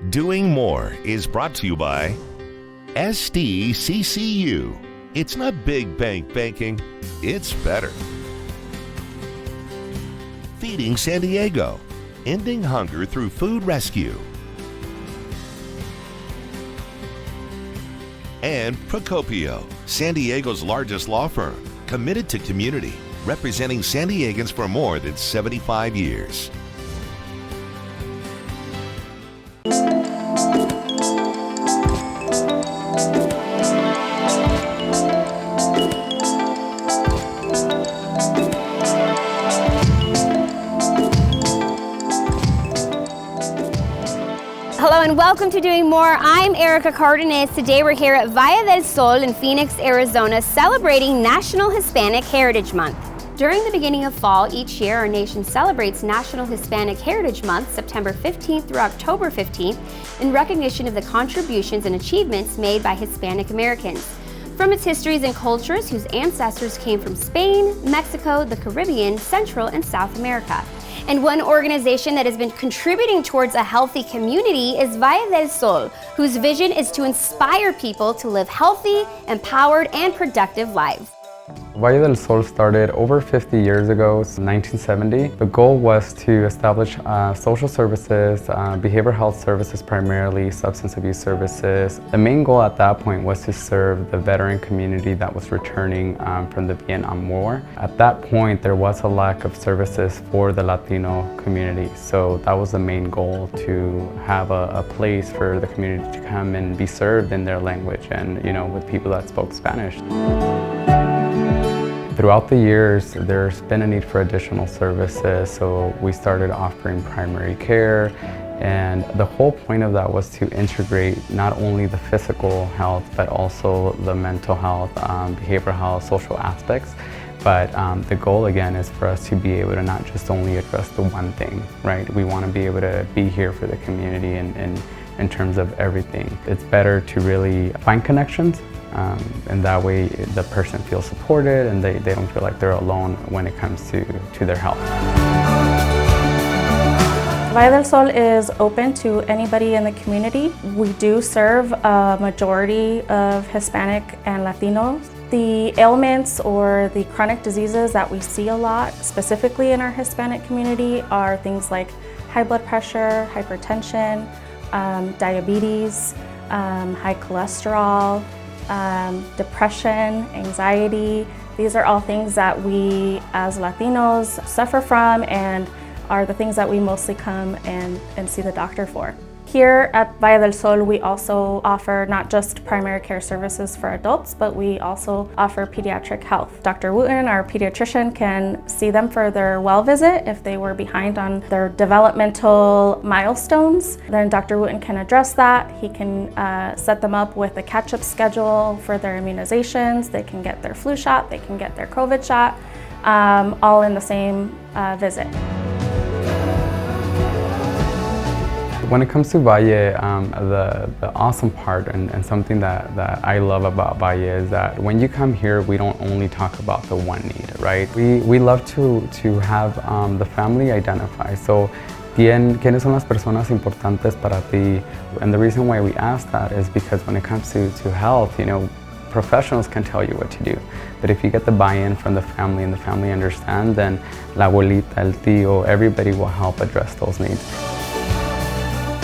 Doing More is brought to you by SDCCU. It's not big bank banking, it's better. Feeding San Diego, ending hunger through food rescue. And Procopio, San Diego's largest law firm, committed to community, representing San Diegans for more than 75 years. Hello and welcome to Doing More. I'm Erica Cardenas. Today we're here at Valle Del Sol in Phoenix, Arizona, celebrating National Hispanic Heritage Month. During the beginning of fall each year, our nation celebrates National Hispanic Heritage Month, September 15th through October 15th, in recognition of the contributions and achievements made by Hispanic Americans. From its histories and cultures whose ancestors came from Spain, Mexico, the Caribbean, Central and South America. And one organization that has been contributing towards a healthy community is Valle del Sol, whose vision is to inspire people to live healthy, empowered, and productive lives. Valle del Sol started over 50 years ago, 1970. The goal was to establish social services, behavioral health services primarily, substance abuse services. The main goal at that point was to serve the veteran community that was returning from the Vietnam War. At that point, there was a lack of services for the Latino community, so that was the main goal, to have a place for the community to come and be served in their language and, with people that spoke Spanish. Throughout the years, there's been a need for additional services, so we started offering primary care, and the whole point of that was to integrate not only the physical health, but also the mental health, behavioral health, social aspects. But the goal again is for us to be able to not just only address the one thing, right? We want to be able to be here for the community and in terms of everything. It's better to really find connections, and that way the person feels supported and they don't feel like they're alone when it comes to their health. Valle del Sol is open to anybody in the community. We do serve a majority of Hispanic and Latinos. The ailments or the chronic diseases that we see a lot, specifically in our Hispanic community, are things like high blood pressure, hypertension, diabetes, high cholesterol, depression, anxiety. These are all things that we as Latinos suffer from and are the things that we mostly come and see the doctor for. Here at Valle del Sol, we also offer not just primary care services for adults, but we also offer pediatric health. Dr. Wooten, our pediatrician, can see them for their well visit if they were behind on their developmental milestones. Then Dr. Wooten can address that. He can set them up with a catch-up schedule for their immunizations. They can get their flu shot, they can get their COVID shot, all in the same visit. When it comes to Valle, the awesome part and something that I love about Valle is that when you come here, we don't only talk about the one need, right? We love to have the family identify. So, ¿quiénes son las personas importantes para ti? And the reason why we ask that is because when it comes to health, professionals can tell you what to do. But if you get the buy-in from the family and the family understand, then la abuelita, el tío, everybody will help address those needs.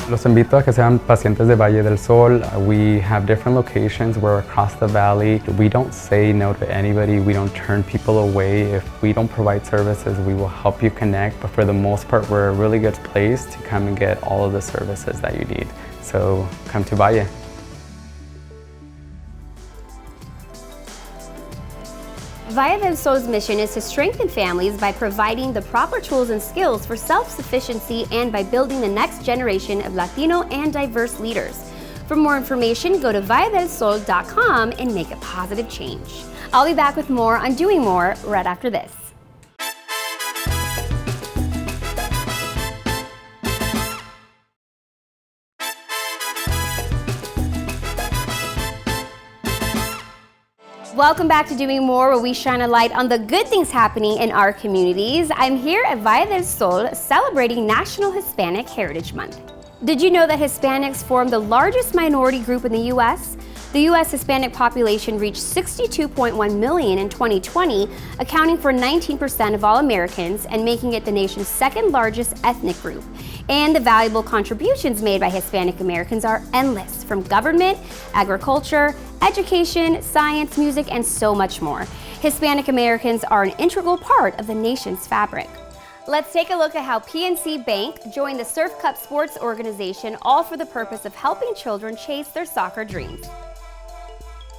Los invito a que sean pacientes de Valle del Sol. We have different locations. We're across the valley. We don't say no to anybody. We don't turn people away. If we don't provide services, we will help you connect. But for the most part, we're a really good place to come and get all of the services that you need. So come to Valle. Valle del Sol's mission is to strengthen families by providing the proper tools and skills for self-sufficiency and by building the next generation of Latino and diverse leaders. For more information, go to valledelsol.com and make a positive change. I'll be back with more on Doing More right after this. Welcome back to Doing More, where we shine a light on the good things happening in our communities. I'm here at Valle del Sol celebrating National Hispanic Heritage Month. Did you know that Hispanics form the largest minority group in the U.S.? The U.S. Hispanic population reached 62.1 million in 2020, accounting for 19% of all Americans and making it the nation's second largest ethnic group. And the valuable contributions made by Hispanic Americans are endless, from government, agriculture, education, science, music, and so much more. Hispanic Americans are an integral part of the nation's fabric. Let's take a look at how PNC Bank joined the Surf Cup Sports Organization, all for the purpose of helping children chase their soccer dreams.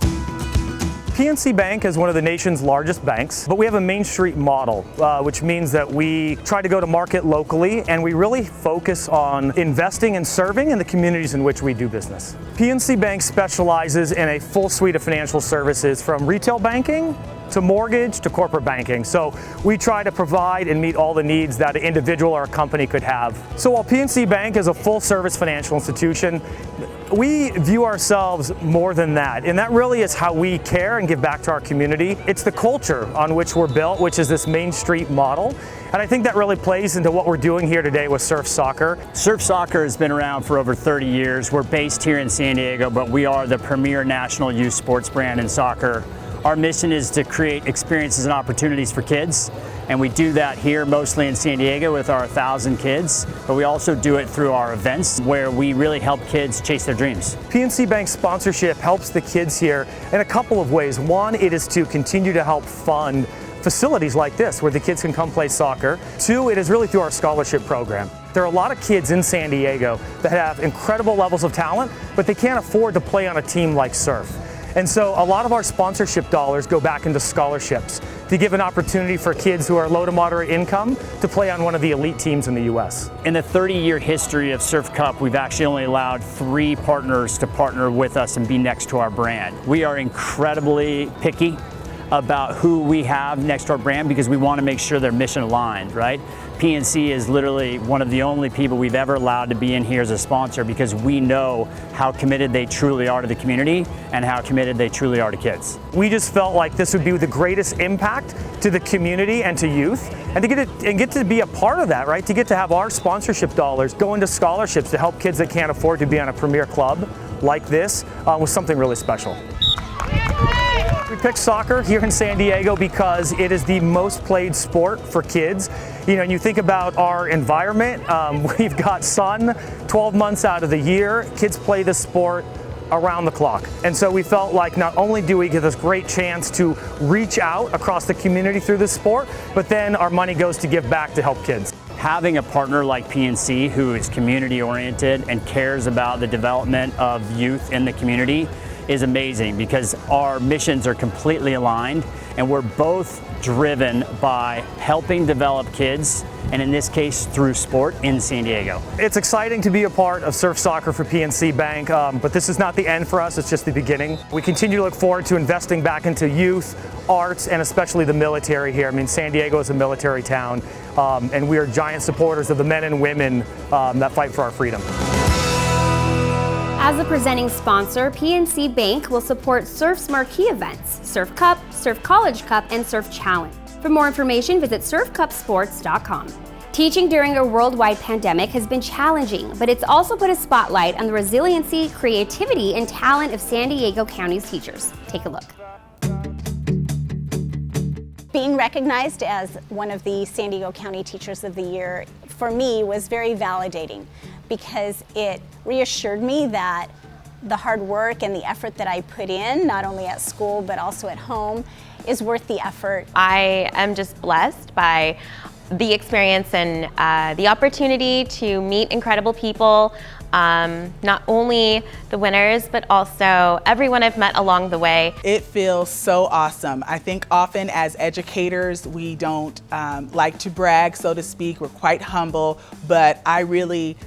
PNC Bank is one of the nation's largest banks, but we have a Main Street model, which means that we try to go to market locally and we really focus on investing and serving in the communities in which we do business. PNC Bank specializes in a full suite of financial services, from retail banking to mortgage to corporate banking. So we try to provide and meet all the needs that an individual or a company could have. So while PNC Bank is a full service financial institution, we view ourselves more than that, and that really is how we care and give back to our community. It's the culture on which we're built, which is this Main Street model, and I think that really plays into what we're doing here today with Surf Soccer. Surf Soccer has been around for over 30 years. We're based here in San Diego, but we are the premier national youth sports brand in soccer. Our mission is to create experiences and opportunities for kids, and we do that here mostly in San Diego with our 1,000 kids, but we also do it through our events where we really help kids chase their dreams. PNC Bank sponsorship helps the kids here in a couple of ways. One, it is to continue to help fund facilities like this where the kids can come play soccer. Two, it is really through our scholarship program. There are a lot of kids in San Diego that have incredible levels of talent, but they can't afford to play on a team like Surf. And so a lot of our sponsorship dollars go back into scholarships to give an opportunity for kids who are low to moderate income to play on one of the elite teams in the U.S. In the 30-year history of Surf Cup, we've actually only allowed 3 partners to partner with us and be next to our brand. We are incredibly picky about who we have next to our brand because we want to make sure they're mission aligned, right? PNC is literally one of the only people we've ever allowed to be in here as a sponsor because we know how committed they truly are to the community and how committed they truly are to kids. We just felt like this would be the greatest impact to the community and to youth, and to get to be a part of that, right? To get to have our sponsorship dollars go into scholarships to help kids that can't afford to be on a premier club like this was something really special. We picked soccer here in San Diego because it is the most played sport for kids. You know, and you think about our environment, we've got sun 12 months out of the year. Kids play this sport around the clock. And so we felt like not only do we get this great chance to reach out across the community through this sport, but then our money goes to give back to help kids. Having a partner like PNC who is community oriented and cares about the development of youth in the community is amazing because our missions are completely aligned and we're both driven by helping develop kids, and in this case through sport in San Diego. It's exciting to be a part of Surf Soccer for PNC Bank, but this is not the end for us, it's just the beginning. We continue to look forward to investing back into youth, arts, and especially the military here. I mean, San Diego is a military town, and we are giant supporters of the men and women that fight for our freedom. As a presenting sponsor, PNC Bank will support Surf's marquee events, Surf Cup, Surf College Cup, and Surf Challenge. For more information, visit surfcupsports.com. Teaching during a worldwide pandemic has been challenging, but it's also put a spotlight on the resiliency, creativity, and talent of San Diego County's teachers. Take a look. Being recognized as one of the San Diego County Teachers of the Year, for me, was very validating because it reassured me that the hard work and the effort that I put in, not only at school but also at home, is worth the effort. I am just blessed by the experience and the opportunity to meet incredible people, not only the winners, but also everyone I've met along the way. It feels so awesome. I think often as educators, we don't like to brag, so to speak. We're quite humble, but I really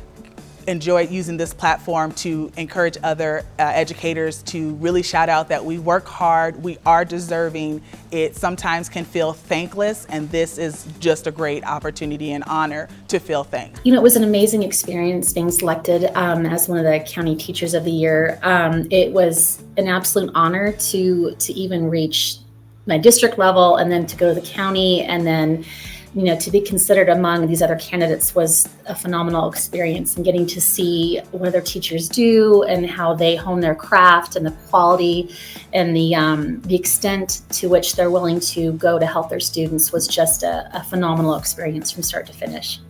enjoy using this platform to encourage other educators to really shout out that we work hard, we are deserving. It sometimes can feel thankless, and this is just a great opportunity and honor to feel thanked. You know, it was an amazing experience being selected as one of the County Teachers of the Year. It was an absolute honor to even reach my district level and then to go to the county and then to be considered among these other candidates was a phenomenal experience, and getting to see what other teachers do and how they hone their craft and the quality and the extent to which they're willing to go to help their students was just a phenomenal experience from start to finish.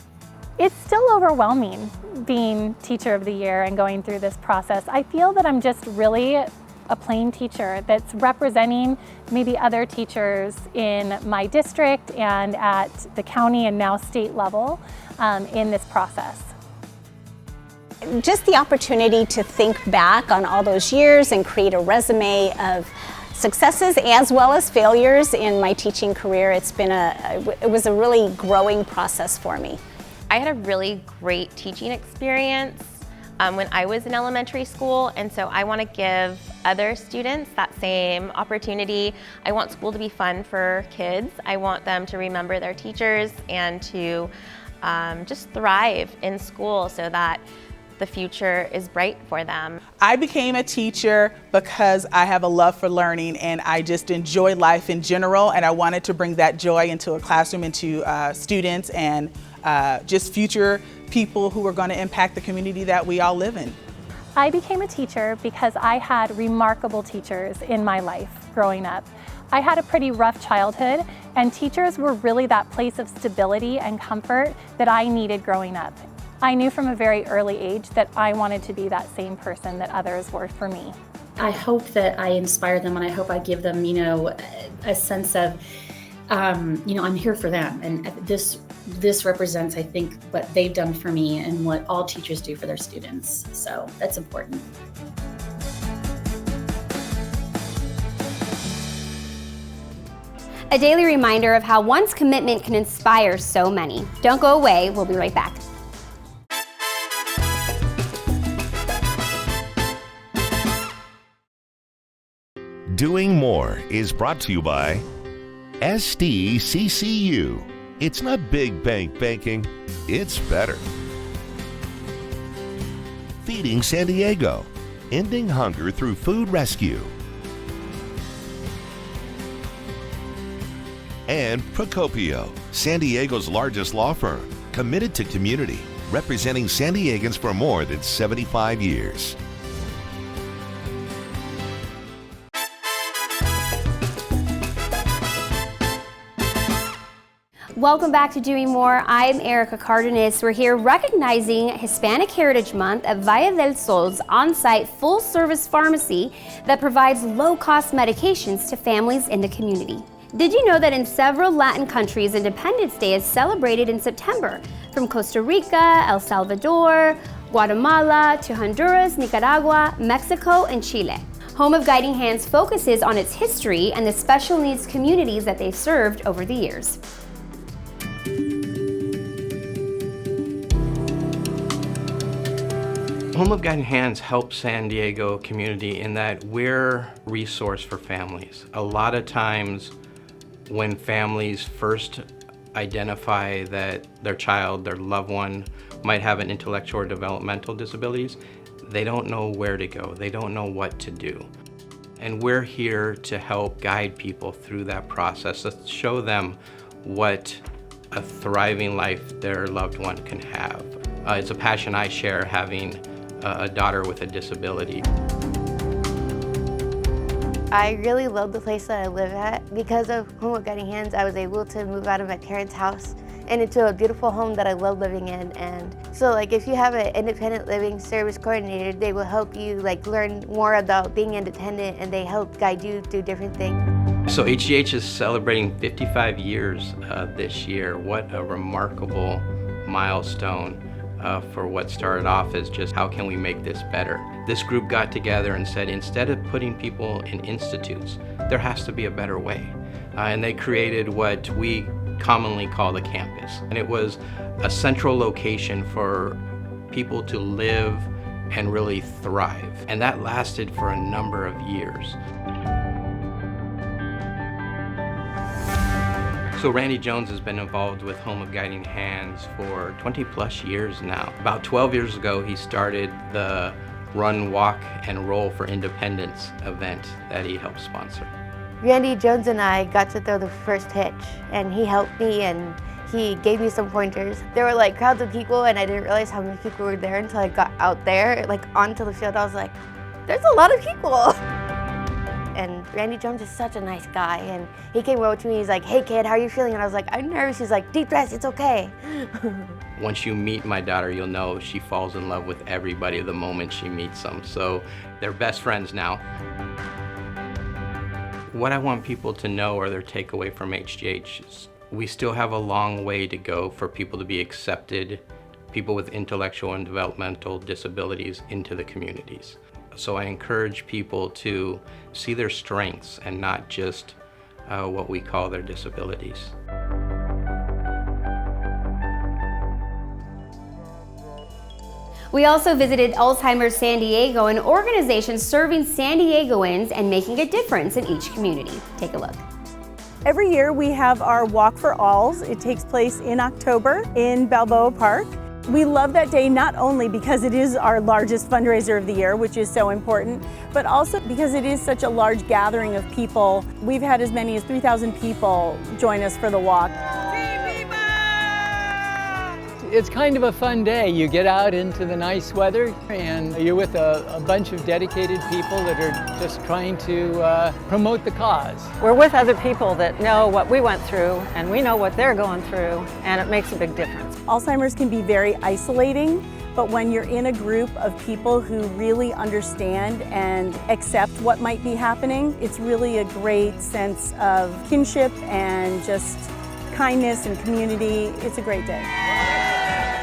It's still overwhelming being Teacher of the Year and going through this process. I feel that I'm just really a plain teacher that's representing maybe other teachers in my district and at the county and now state level in this process. Just the opportunity to think back on all those years and create a resume of successes as well as failures in my teaching career. It was a really growing process for me. I had a really great teaching experience when I was in elementary school, and so I want to give other students that same opportunity. I want school to be fun for kids. I want them to remember their teachers and to just thrive in school so that the future is bright for them. I became a teacher because I have a love for learning and I just enjoy life in general, and I wanted to bring that joy into a classroom, into students and just future people who are going to impact the community that we all live in. I became a teacher because I had remarkable teachers in my life growing up. I had a pretty rough childhood, and teachers were really that place of stability and comfort that I needed growing up. I knew from a very early age that I wanted to be that same person that others were for me. I hope that I inspire them, and I hope I give them, a sense of, I'm here for them. And this represents, I think, what they've done for me and what all teachers do for their students. So that's important. A daily reminder of how one's commitment can inspire so many. Don't go away, we'll be right back. Doing More is brought to you by SDCCU. It's not big bank banking, it's better. Feeding San Diego, ending hunger through food rescue. And Procopio, San Diego's largest law firm, committed to community, representing San Diegans for more than 75 years. Welcome back to Doing More. I'm Erica Cardenas. We're here recognizing Hispanic Heritage Month at Valle del Sol's on-site full-service pharmacy that provides low-cost medications to families in the community. Did you know that in several Latin countries, Independence Day is celebrated in September? From Costa Rica, El Salvador, Guatemala, to Honduras, Nicaragua, Mexico, and Chile. Home of Guiding Hands focuses on its history and the special needs communities that they've served over the years. Home of Guiding Hands helps San Diego community in that we're a resource for families. A lot of times when families first identify that their child, their loved one, might have an intellectual or developmental disabilities, they don't know where to go. They don't know what to do. And we're here to help guide people through that process, to show them what a thriving life their loved one can have. It's a passion I share, having a daughter with a disability. I really love the place that I live at. Because of Home of Guiding Hands, I was able to move out of my parents' house and into a beautiful home that I love living in. And so if you have an independent living service coordinator, they will help you learn more about being independent, and they help guide you through different things. So HGH is celebrating 55 years this year. What a remarkable milestone for what started off as just how can we make this better. This group got together and said, instead of putting people in institutes, there has to be a better way. And they created what we commonly call the campus. And it was a central location for people to live and really thrive. And that lasted for a number of years. So Randy Jones has been involved with Home of Guiding Hands for 20 plus years now. About 12 years ago, he started the Run, Walk, and Roll for Independence event that he helped sponsor. Randy Jones and I got to throw the first hitch, and he helped me, and he gave me some pointers. There were like crowds of people and I didn't realize how many people were there until I got out there, like onto the field. I was like, there's a lot of people. And Randy Jones is such a nice guy, and he came over to me, he's like, hey kid, how are you feeling? And I was like, I'm nervous. He's like, deep breaths, it's okay. Once you meet my daughter, you'll know she falls in love with everybody the moment she meets them. So they're best friends now. What I want people to know, or their takeaway from HGH, is we still have a long way to go for people to be accepted, people with intellectual and developmental disabilities, into the communities. So I encourage people to see their strengths and not just what we call their disabilities. We also visited Alzheimer's San Diego, an organization serving San Diegoans and making a difference in each community. Take a look. Every year we have our Walk for Alz. It takes place in October in Balboa Park. We love that day not only because it is our largest fundraiser of the year, which is so important, but also because it is such a large gathering of people. We've had as many as 3,000 people join us for the walk. It's kind of a fun day. You get out into the nice weather and you're with a bunch of dedicated people that are just trying to promote the cause. We're with other people that know what we went through and we know what they're going through, and it makes a big difference. Alzheimer's can be very isolating, but when you're in a group of people who really understand and accept what might be happening, it's really a great sense of kinship and just kindness and community. It's a great day.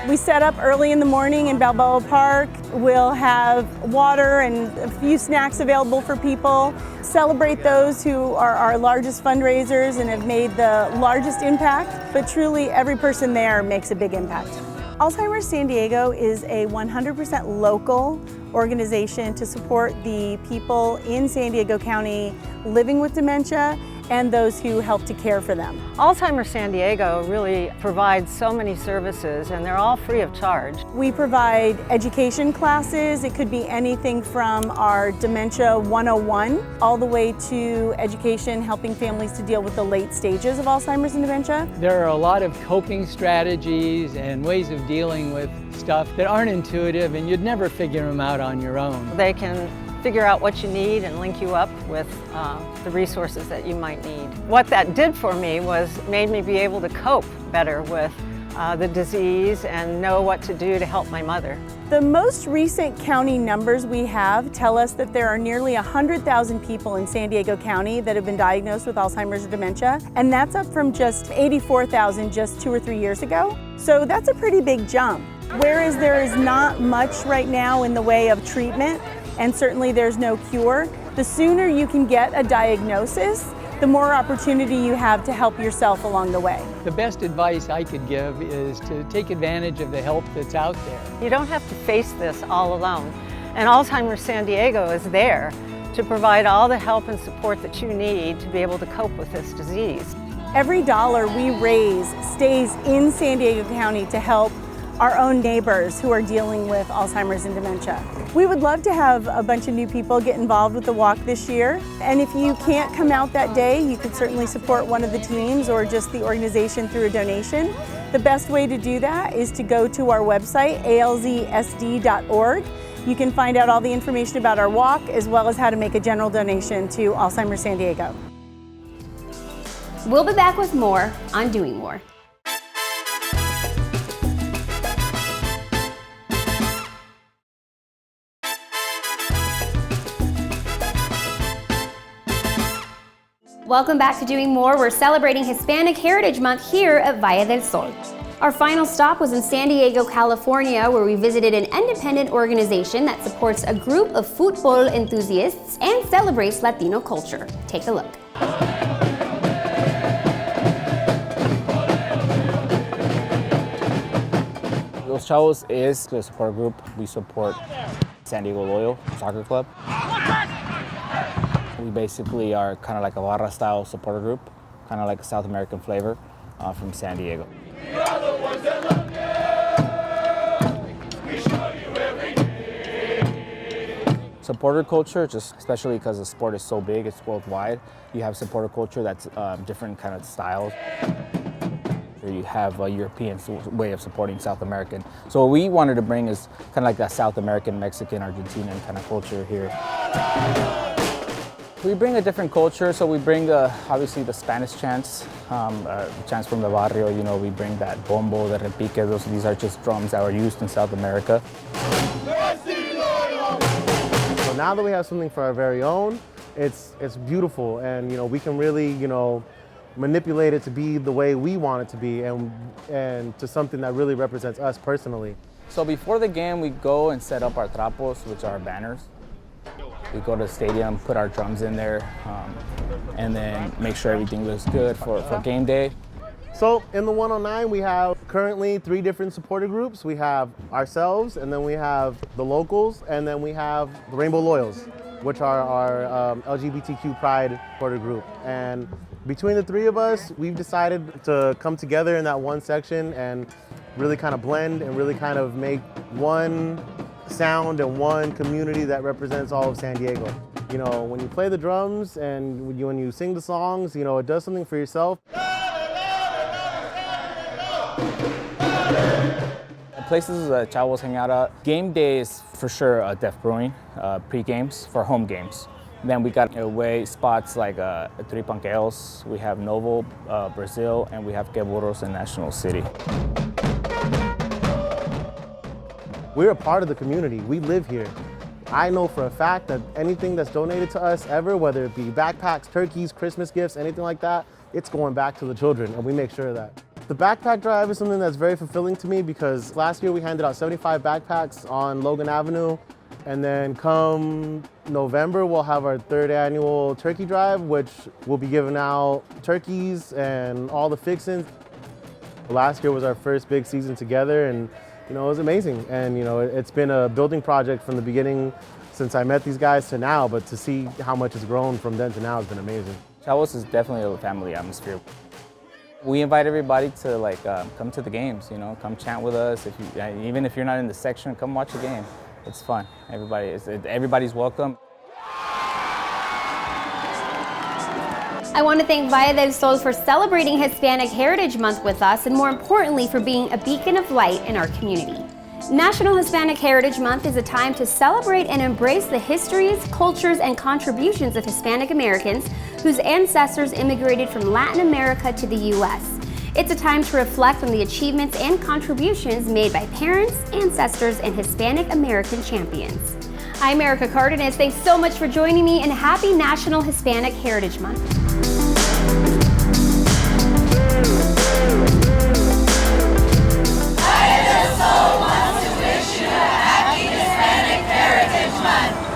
We set up early in the morning in Balboa Park. We'll have water and a few snacks available for people. Celebrate those who are our largest fundraisers and have made the largest impact, but truly every person there makes a big impact. Alzheimer's San Diego is a 100% local organization to support the people in San Diego County living with dementia and those who help to care for them. Alzheimer's San Diego really provides so many services, and they're all free of charge. We provide education classes. It could be anything from our Dementia 101 all the way to education helping families to deal with the late stages of Alzheimer's and dementia. There are a lot of coping strategies and ways of dealing with stuff that aren't intuitive, and you'd never figure them out on your own. They can figure out what you need and link you up with the resources that you might need. What that did for me was made me be able to cope better with the disease and know what to do to help my mother. The most recent county numbers we have tell us that there are nearly 100,000 people in San Diego County that have been diagnosed with Alzheimer's or dementia, and that's up from just 84,000 just 2 or 3 years ago. So that's a pretty big jump. Whereas there is not much right now in the way of treatment, and certainly there's no cure, the sooner you can get a diagnosis, the more opportunity you have to help yourself along the way. The best advice I could give is to take advantage of the help that's out there. You don't have to face this all alone. And Alzheimer's San Diego is there to provide all the help and support that you need to be able to cope with this disease. Every dollar we raise stays in San Diego County to help our own neighbors who are dealing with Alzheimer's and dementia. We would love to have a bunch of new people get involved with the walk this year. And if you can't come out that day, you could certainly support one of the teams or just the organization through a donation. The best way to do that is to go to our website, alzsd.org. You can find out all the information about our walk as well as how to make a general donation to Alzheimer's San Diego. We'll be back with more on Doing More. Welcome back to Doing More. We're celebrating Hispanic Heritage Month here at Valle del Sol. Our final stop was in San Diego, California, where we visited an independent organization that supports a group of futbol enthusiasts and celebrates Latino culture. Take a look. Los Chavos is a support group. We support San Diego Loyal Soccer Club. We basically are kind of like a barra style supporter group, kind of like a South American flavor from San Diego. Supporter culture, just especially because the sport is so big, it's worldwide. You have supporter culture that's different kind of styles. You we have a European way of supporting South American. So what we wanted to bring is kind of like that South American, Mexican, Argentinian kind of culture here. We bring a different culture, so we bring obviously the Spanish chants, chants from the barrio. You know, we bring that bombo, the repique. These are just drums that were used in South America. So now that we have something for our very own, it's beautiful, and you know, we can really, you know, manipulate it to be the way we want it to be, and to something that really represents us personally. So before the game, we go and set up our trapos, which are our banners. We go to the stadium, put our drums in there, and then make sure everything looks good for game day. So in the 109, we have currently 3 different supporter groups. We have ourselves, and then we have the locals, and then we have the Rainbow Loyals, which are our LGBTQ Pride supporter group. And between the 3 of us, we've decided to come together in that one section and really kind of blend and really kind of make one sound and one community that represents all of San Diego. You know, when you play the drums and when you sing the songs, you know, it does something for yourself. Places that chavos hang out at. Game day is for sure Def Brewing, pre-games for home games. Then we got away spots like Three Panqueos, we have Novo, Brazil, and we have Que Burros in National City. We're a part of the community. We live here. I know for a fact that anything that's donated to us ever, whether it be backpacks, turkeys, Christmas gifts, anything like that, it's going back to the children, and we make sure of that. The backpack drive is something that's very fulfilling to me because last year we handed out 75 backpacks on Logan Avenue, and then come November we'll have our 3rd annual turkey drive, which will be giving out turkeys and all the fixings. Last year was our first big season together, and you know, it was amazing. And you know, it's been a building project from the beginning since I met these guys to now, but to see how much it's grown from then to now has been amazing. Chavos is definitely a family atmosphere. We invite everybody to come to the games, you know, come chant with us. Even if you're not in the section, come watch the game. It's fun. Everybody's welcome. I want to thank Valle del Sol for celebrating Hispanic Heritage Month with us, and more importantly, for being a beacon of light in our community. National Hispanic Heritage Month is a time to celebrate and embrace the histories, cultures, and contributions of Hispanic Americans whose ancestors immigrated from Latin America to the U.S. It's a time to reflect on the achievements and contributions made by parents, ancestors, and Hispanic American champions. I'm Erica Cardenas. Thanks so much for joining me, and happy National Hispanic Heritage Month. Valle del Sol wants to wish you a happy Hispanic Heritage Month.